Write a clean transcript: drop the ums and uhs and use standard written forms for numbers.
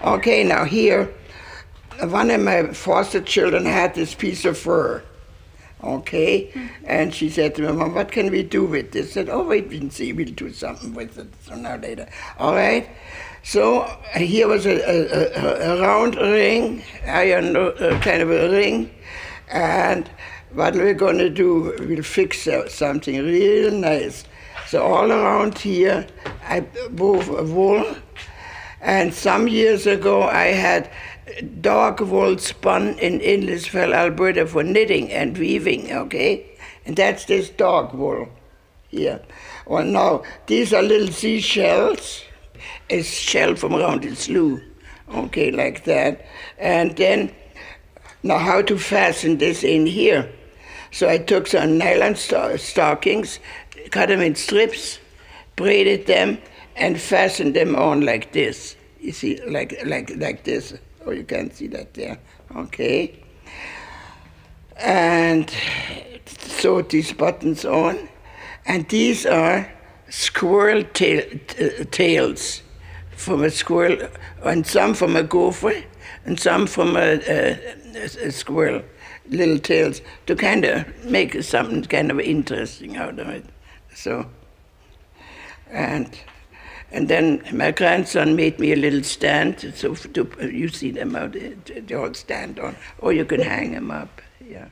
Okay, now here, one of my foster children had this piece of fur. Okay, and she said to me, Mom, what can we do with this? I said, oh, wait and see, we'll do something with it sooner or later. All right, so here was a round ring, iron kind of a ring, and what we're going to do, we'll fix something real nice. So all around here, I wove wool, and some years ago I had dog wool spun in Innisfell, Alberta for knitting and weaving, okay? And that's this dog wool here. Well, now, these are little seashells, a shell from around the slough, okay, like that. And then, now how to fasten this in here. So I took some nylon stockings, cut them in strips, braided them, and fastened them on like this. You see, like this. Oh, you can't see that there. Okay. And sewed these buttons on. And these are squirrel tails from a squirrel, and some from a gopher, and some from a squirrel, little tails, to kind of make something kind of interesting out of it. So, and then my grandson made me a little stand, so you see them out there, they all stand on, or you can hang them up, yeah.